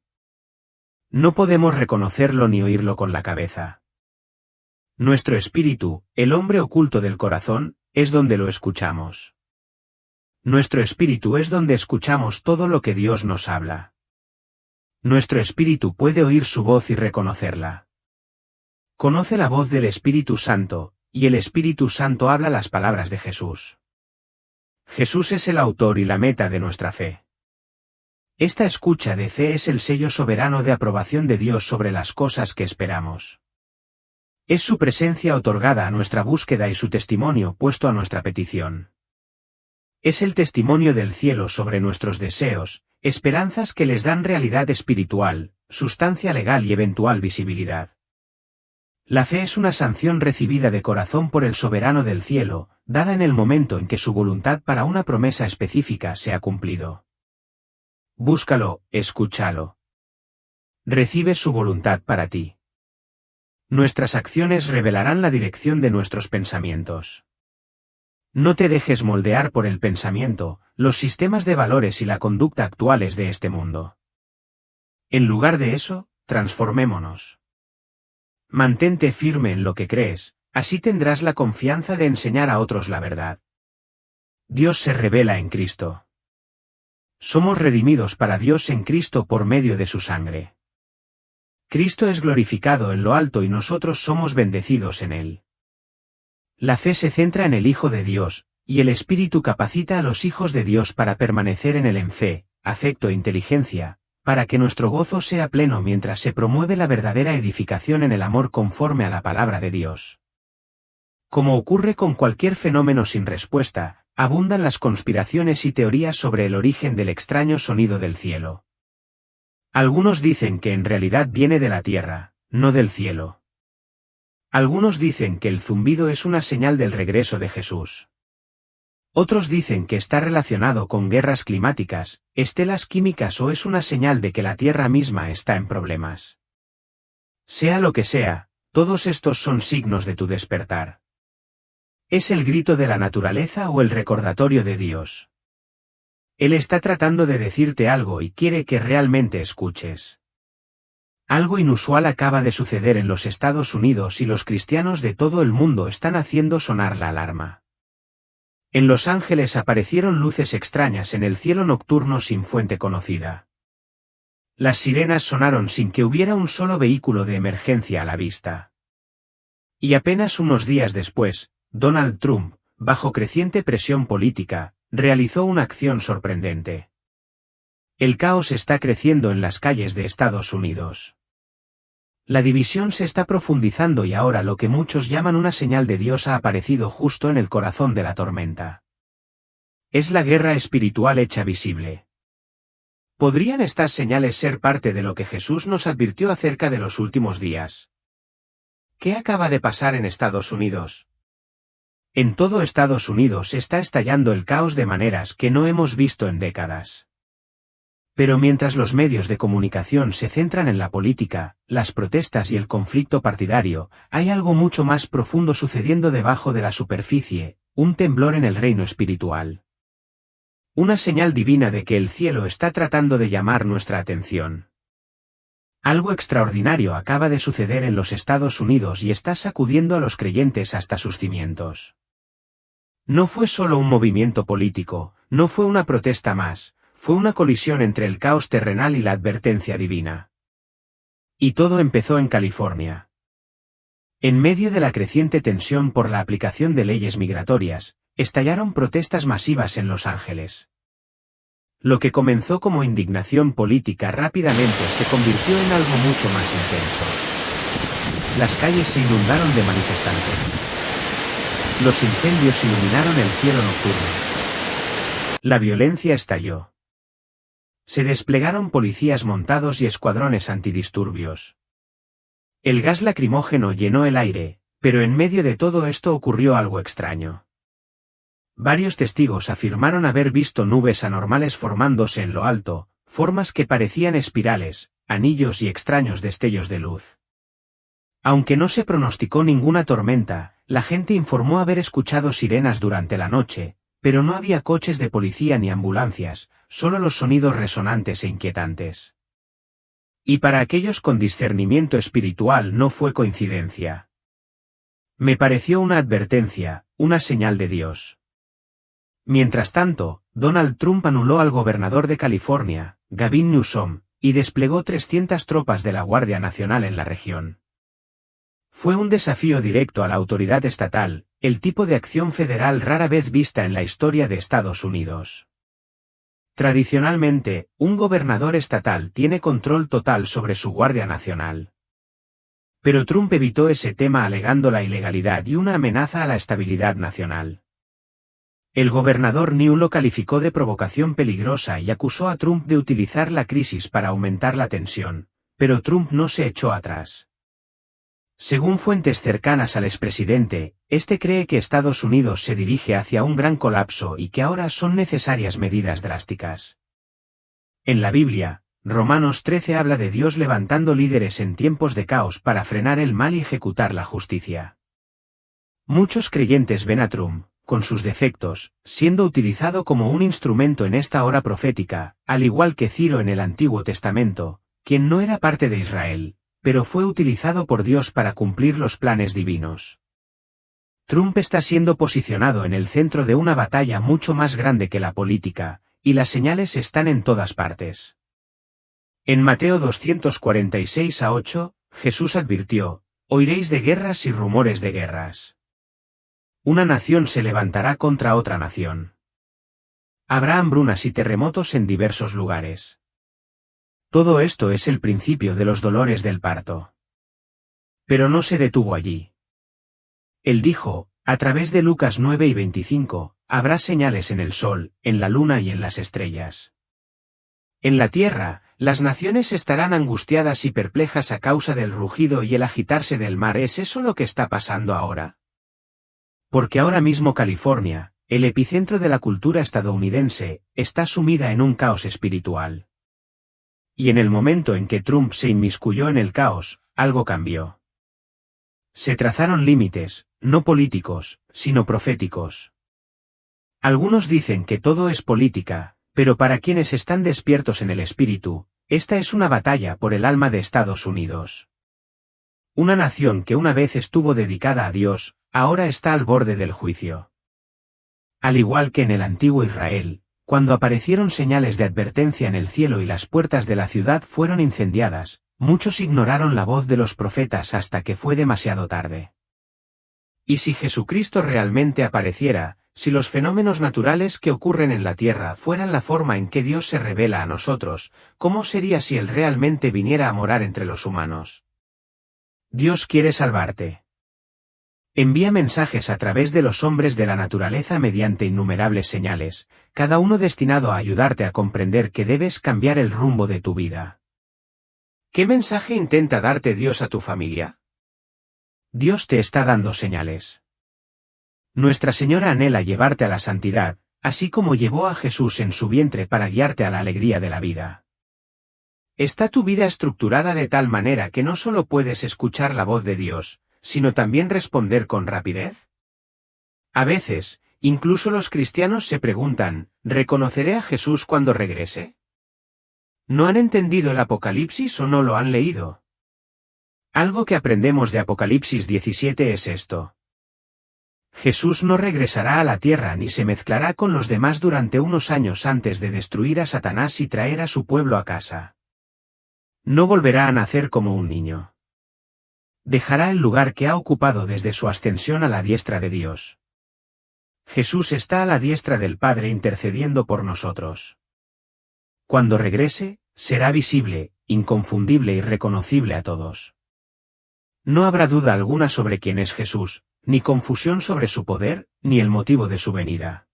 A: No podemos reconocerlo ni oírlo con la cabeza. Nuestro espíritu, el hombre oculto del corazón, es donde lo escuchamos. Nuestro espíritu es donde escuchamos todo lo que Dios nos habla. Nuestro espíritu puede oír su voz y reconocerla. Conoce la voz del Espíritu Santo, y el Espíritu Santo habla las palabras de Jesús. Jesús es el autor y la meta de nuestra fe. Esta escucha de fe es el sello soberano de aprobación de Dios sobre las cosas que esperamos. Es su presencia otorgada a nuestra búsqueda y su testimonio puesto a nuestra petición. Es el testimonio del cielo sobre nuestros deseos, esperanzas que les dan realidad espiritual, sustancia legal y eventual visibilidad. La fe es una sanción recibida de corazón por el soberano del cielo, dada en el momento en que su voluntad para una promesa específica se ha cumplido. Búscalo, escúchalo. Recibe su voluntad para ti. Nuestras acciones revelarán la dirección de nuestros pensamientos. No te dejes moldear por el pensamiento, los sistemas de valores y la conducta actuales de este mundo. En lugar de eso, transformémonos. Mantente firme en lo que crees, así tendrás la confianza de enseñar a otros la verdad. Dios se revela en Cristo. Somos redimidos para Dios en Cristo por medio de su sangre. Cristo es glorificado en lo alto y nosotros somos bendecidos en él. La fe se centra en el Hijo de Dios, y el Espíritu capacita a los hijos de Dios para permanecer en él en fe, afecto e inteligencia, para que nuestro gozo sea pleno mientras se promueve la verdadera edificación en el amor conforme a la palabra de Dios. Como ocurre con cualquier fenómeno sin respuesta, abundan las conspiraciones y teorías sobre el origen del extraño sonido del cielo. Algunos dicen que en realidad viene de la tierra, no del cielo. Algunos dicen que el zumbido es una señal del regreso de Jesús. Otros dicen que está relacionado con guerras climáticas, estelas químicas o es una señal de que la Tierra misma está en problemas. Sea lo que sea, todos estos son signos de tu despertar. ¿Es el grito de la naturaleza o el recordatorio de Dios? Él está tratando de decirte algo y quiere que realmente escuches. Algo inusual acaba de suceder en los Estados Unidos y los cristianos de todo el mundo están haciendo sonar la alarma. En Los Ángeles aparecieron luces extrañas en el cielo nocturno sin fuente conocida. Las sirenas sonaron sin que hubiera un solo vehículo de emergencia a la vista. Y apenas unos días después, Donald Trump, bajo creciente presión política, realizó una acción sorprendente. El caos está creciendo en las calles de Estados Unidos. La división se está profundizando y ahora lo que muchos llaman una señal de Dios ha aparecido justo en el corazón de la tormenta. Es la guerra espiritual hecha visible. ¿Podrían estas señales ser parte de lo que Jesús nos advirtió acerca de los últimos días? ¿Qué acaba de pasar en Estados Unidos? En todo Estados Unidos está estallando el caos de maneras que no hemos visto en décadas. Pero mientras los medios de comunicación se centran en la política, las protestas y el conflicto partidario, hay algo mucho más profundo sucediendo debajo de la superficie, un temblor en el reino espiritual. Una señal divina de que el cielo está tratando de llamar nuestra atención. Algo extraordinario acaba de suceder en los Estados Unidos y está sacudiendo a los creyentes hasta sus cimientos. No fue solo un movimiento político, no fue una protesta más, fue una colisión entre el caos terrenal y la advertencia divina. Y todo empezó en California. En medio de la creciente tensión por la aplicación de leyes migratorias, estallaron protestas masivas en Los Ángeles. Lo que comenzó como indignación política rápidamente se convirtió en algo mucho más intenso. Las calles se inundaron de manifestantes. Los incendios iluminaron el cielo nocturno. La violencia estalló. Se desplegaron policías montados y escuadrones antidisturbios. El gas lacrimógeno llenó el aire, pero en medio de todo esto ocurrió algo extraño. Varios testigos afirmaron haber visto nubes anormales formándose en lo alto, formas que parecían espirales, anillos y extraños destellos de luz. Aunque no se pronosticó ninguna tormenta, la gente informó haber escuchado sirenas durante la noche, pero no había coches de policía ni ambulancias, solo los sonidos resonantes e inquietantes. Y para aquellos con discernimiento espiritual no fue coincidencia. Me pareció una advertencia, una señal de Dios. Mientras tanto, Donald Trump anuló al gobernador de California, Gavin Newsom, y desplegó 300 tropas de la Guardia Nacional en la región. Fue un desafío directo a la autoridad estatal, el tipo de acción federal rara vez vista en la historia de Estados Unidos. Tradicionalmente, un gobernador estatal tiene control total sobre su Guardia Nacional. Pero Trump evitó ese tema alegando la ilegalidad y una amenaza a la estabilidad nacional. El gobernador Newsom lo calificó de provocación peligrosa y acusó a Trump de utilizar la crisis para aumentar la tensión, pero Trump no se echó atrás. Según fuentes cercanas al expresidente, este cree que Estados Unidos se dirige hacia un gran colapso y que ahora son necesarias medidas drásticas. En la Biblia, Romanos 13 habla de Dios levantando líderes en tiempos de caos para frenar el mal y ejecutar la justicia. Muchos creyentes ven a Trump, con sus defectos, siendo utilizado como un instrumento en esta hora profética, al igual que Ciro en el Antiguo Testamento, quien no era parte de Israel, pero fue utilizado por Dios para cumplir los planes divinos. Trump está siendo posicionado en el centro de una batalla mucho más grande que la política, y las señales están en todas partes. En Mateo 246-8, Jesús advirtió: oiréis de guerras y rumores de guerras. Una nación se levantará contra otra nación. Habrá hambrunas y terremotos en diversos lugares. Todo esto es el principio de los dolores del parto. Pero no se detuvo allí. Él dijo, a través de Lucas 9:25, habrá señales en el sol, en la luna y en las estrellas. En la tierra, las naciones estarán angustiadas y perplejas a causa del rugido y el agitarse del mar. ¿Es eso lo que está pasando ahora? Porque ahora mismo California, el epicentro de la cultura estadounidense, está sumida en un caos espiritual. Y en el momento en que Trump se inmiscuyó en el caos, algo cambió. Se trazaron límites, no políticos, sino proféticos. Algunos dicen que todo es política, pero para quienes están despiertos en el espíritu, esta es una batalla por el alma de Estados Unidos. Una nación que una vez estuvo dedicada a Dios, ahora está al borde del juicio. Al igual que en el antiguo Israel, cuando aparecieron señales de advertencia en el cielo y las puertas de la ciudad fueron incendiadas, muchos ignoraron la voz de los profetas hasta que fue demasiado tarde. Y si Jesucristo realmente apareciera, si los fenómenos naturales que ocurren en la tierra fueran la forma en que Dios se revela a nosotros, ¿cómo sería si Él realmente viniera a morar entre los humanos? Dios quiere salvarte. Envía mensajes a través de los hombres de la naturaleza mediante innumerables señales, cada uno destinado a ayudarte a comprender que debes cambiar el rumbo de tu vida. ¿Qué mensaje intenta darte Dios a tu familia? Dios te está dando señales. Nuestra Señora anhela llevarte a la santidad, así como llevó a Jesús en su vientre para guiarte a la alegría de la vida. ¿Está tu vida estructurada de tal manera que no solo puedes escuchar la voz de Dios, sino también responder con rapidez? A veces, incluso los cristianos se preguntan, ¿reconoceré a Jesús cuando regrese? ¿No han entendido el Apocalipsis o no lo han leído? Algo que aprendemos de Apocalipsis 17 es esto. Jesús no regresará a la tierra ni se mezclará con los demás durante unos años antes de destruir a Satanás y traer a su pueblo a casa. No volverá a nacer como un niño. Dejará el lugar que ha ocupado desde su ascensión a la diestra de Dios. Jesús está a la diestra del Padre intercediendo por nosotros. Cuando regrese, será visible, inconfundible y reconocible a todos. No habrá duda alguna sobre quién es Jesús, ni confusión sobre su poder, ni el motivo de su venida.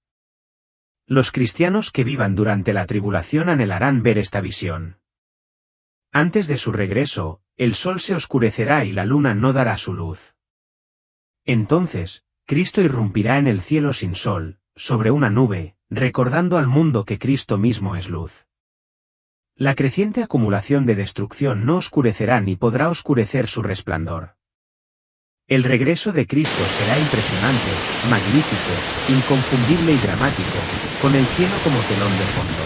A: Los cristianos que vivan durante la tribulación anhelarán ver esta visión. Antes de su regreso, el sol se oscurecerá y la luna no dará su luz. Entonces, Cristo irrumpirá en el cielo sin sol, sobre una nube, recordando al mundo que Cristo mismo es luz. La creciente acumulación de destrucción no oscurecerá ni podrá oscurecer su resplandor. El regreso de Cristo será impresionante, magnífico, inconfundible y dramático, con el cielo como telón de fondo.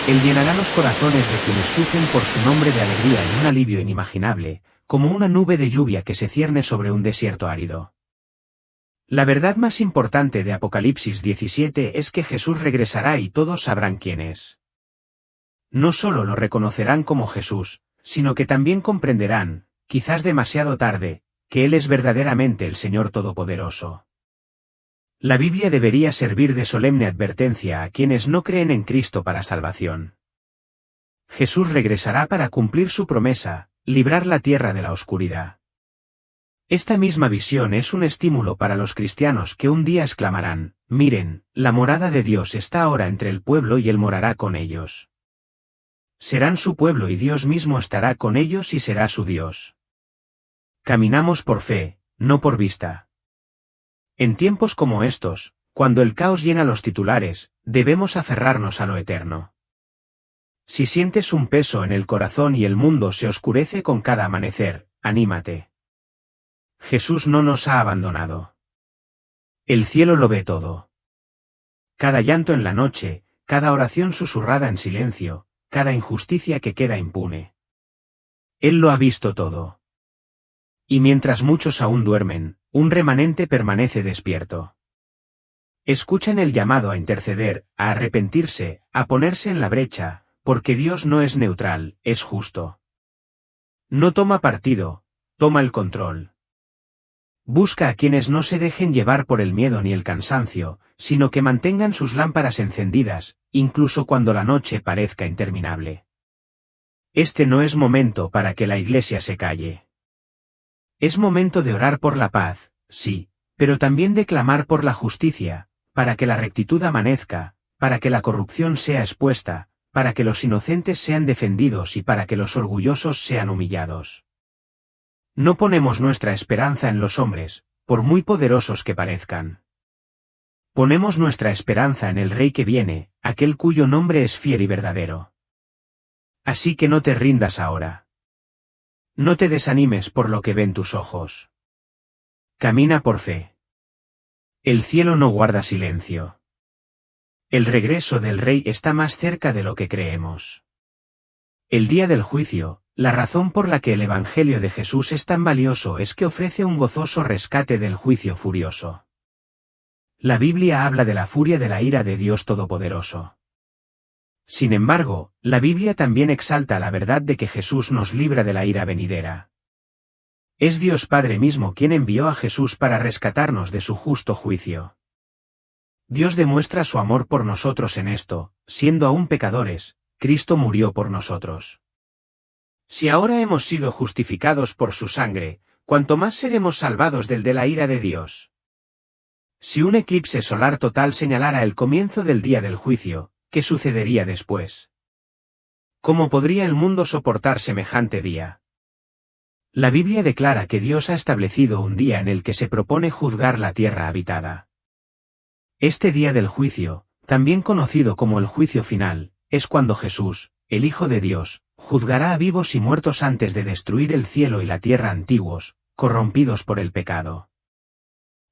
A: Él llenará los corazones de quienes sufren por su nombre de alegría y un alivio inimaginable, como una nube de lluvia que se cierne sobre un desierto árido. La verdad más importante de Apocalipsis 17 es que Jesús regresará y todos sabrán quién es. No solo lo reconocerán como Jesús, sino que también comprenderán quizás demasiado tarde, que Él es verdaderamente el Señor Todopoderoso. La Biblia debería servir de solemne advertencia a quienes no creen en Cristo para salvación. Jesús regresará para cumplir su promesa, librar la tierra de la oscuridad. Esta misma visión es un estímulo para los cristianos que un día exclamarán: miren, la morada de Dios está ahora entre el pueblo y Él morará con ellos. Serán su pueblo y Dios mismo estará con ellos y será su Dios. Caminamos por fe, no por vista. En tiempos como estos, cuando el caos llena los titulares, debemos aferrarnos a lo eterno. Si sientes un peso en el corazón y el mundo se oscurece con cada amanecer, anímate. Jesús no nos ha abandonado. El cielo lo ve todo. Cada llanto en la noche, cada oración susurrada en silencio, cada injusticia que queda impune. Él lo ha visto todo. Y mientras muchos aún duermen, un remanente permanece despierto. Escuchan el llamado a interceder, a arrepentirse, a ponerse en la brecha, porque Dios no es neutral, es justo. No toma partido, toma el control. Busca a quienes no se dejen llevar por el miedo ni el cansancio, sino que mantengan sus lámparas encendidas, incluso cuando la noche parezca interminable. Este no es momento para que la Iglesia se calle. Es momento de orar por la paz, sí, pero también de clamar por la justicia, para que la rectitud amanezca, para que la corrupción sea expuesta, para que los inocentes sean defendidos y para que los orgullosos sean humillados. No ponemos nuestra esperanza en los hombres, por muy poderosos que parezcan. Ponemos nuestra esperanza en el Rey que viene, aquel cuyo nombre es fiel y verdadero. Así que no te rindas ahora. No te desanimes por lo que ven tus ojos. Camina por fe. El cielo no guarda silencio. El regreso del Rey está más cerca de lo que creemos. El día del juicio, la razón por la que el Evangelio de Jesús es tan valioso es que ofrece un gozoso rescate del juicio furioso. La Biblia habla de la furia de la ira de Dios Todopoderoso. Sin embargo, la Biblia también exalta la verdad de que Jesús nos libra de la ira venidera. Es Dios Padre mismo quien envió a Jesús para rescatarnos de su justo juicio. Dios demuestra su amor por nosotros en esto: siendo aún pecadores, Cristo murió por nosotros. Si ahora hemos sido justificados por su sangre, cuanto más seremos salvados del de la ira de Dios. Si un eclipse solar total señalara el comienzo del día del juicio, ¿qué sucedería después? ¿Cómo podría el mundo soportar semejante día? La Biblia declara que Dios ha establecido un día en el que se propone juzgar la tierra habitada. Este día del juicio, también conocido como el juicio final, es cuando Jesús, el Hijo de Dios, juzgará a vivos y muertos antes de destruir el cielo y la tierra antiguos, corrompidos por el pecado.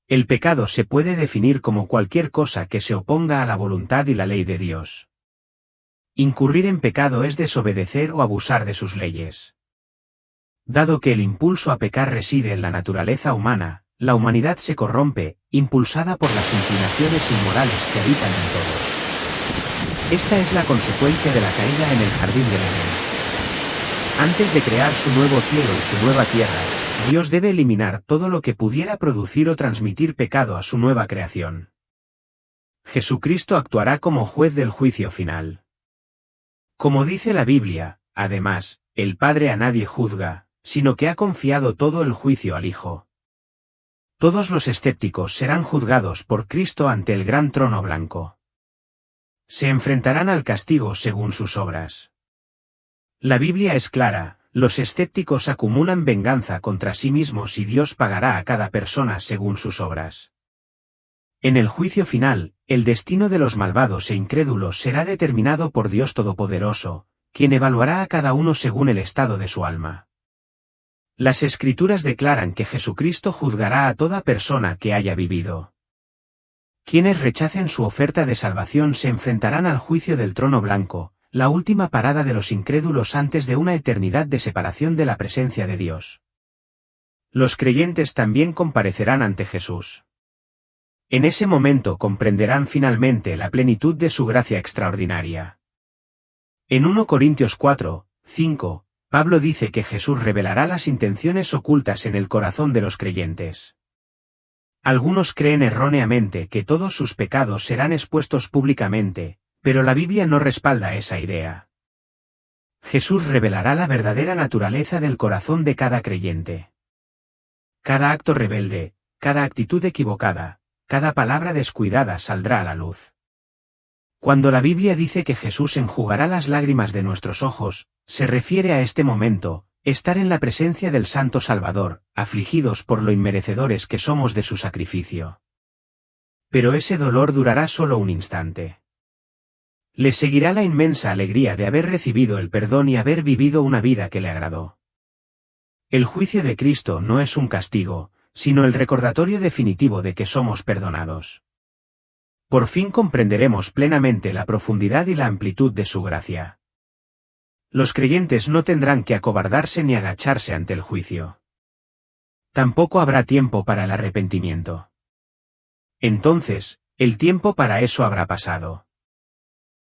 A: El pecado se puede definir como cualquier cosa que se oponga a la voluntad y la ley de Dios. Incurrir en pecado es desobedecer o abusar de sus leyes. Dado que el impulso a pecar reside en la naturaleza humana, la humanidad se corrompe, impulsada por las inclinaciones inmorales que habitan en todos. Esta es la consecuencia de la caída en el jardín del Edén. Antes de crear su nuevo cielo y su nueva tierra, Dios debe eliminar todo lo que pudiera producir o transmitir pecado a su nueva creación. Jesucristo actuará como juez del juicio final. Como dice la Biblia, además, el Padre a nadie juzga, sino que ha confiado todo el juicio al Hijo. Todos los escépticos serán juzgados por Cristo ante el gran trono blanco. Se enfrentarán al castigo según sus obras. La Biblia es clara: los escépticos acumulan venganza contra sí mismos y Dios pagará a cada persona según sus obras. En el juicio final, el destino de los malvados e incrédulos será determinado por Dios Todopoderoso, quien evaluará a cada uno según el estado de su alma. Las Escrituras declaran que Jesucristo juzgará a toda persona que haya vivido. Quienes rechacen su oferta de salvación se enfrentarán al juicio del trono blanco, la última parada de los incrédulos antes de una eternidad de separación de la presencia de Dios. Los creyentes también comparecerán ante Jesús. En ese momento comprenderán finalmente la plenitud de su gracia extraordinaria. En 1 Corintios 4, 5, Pablo dice que Jesús revelará las intenciones ocultas en el corazón de los creyentes. Algunos creen erróneamente que todos sus pecados serán expuestos públicamente, pero la Biblia no respalda esa idea. Jesús revelará la verdadera naturaleza del corazón de cada creyente. Cada acto rebelde, cada actitud equivocada, cada palabra descuidada saldrá a la luz. Cuando la Biblia dice que Jesús enjugará las lágrimas de nuestros ojos, se refiere a este momento, estar en la presencia del Santo Salvador, afligidos por lo inmerecedores que somos de su sacrificio. Pero ese dolor durará solo un instante. Le seguirá la inmensa alegría de haber recibido el perdón y haber vivido una vida que le agradó. El juicio de Cristo no es un castigo, sino el recordatorio definitivo de que somos perdonados. Por fin comprenderemos plenamente la profundidad y la amplitud de su gracia. Los creyentes no tendrán que acobardarse ni agacharse ante el juicio. Tampoco habrá tiempo para el arrepentimiento. Entonces, el tiempo para eso habrá pasado.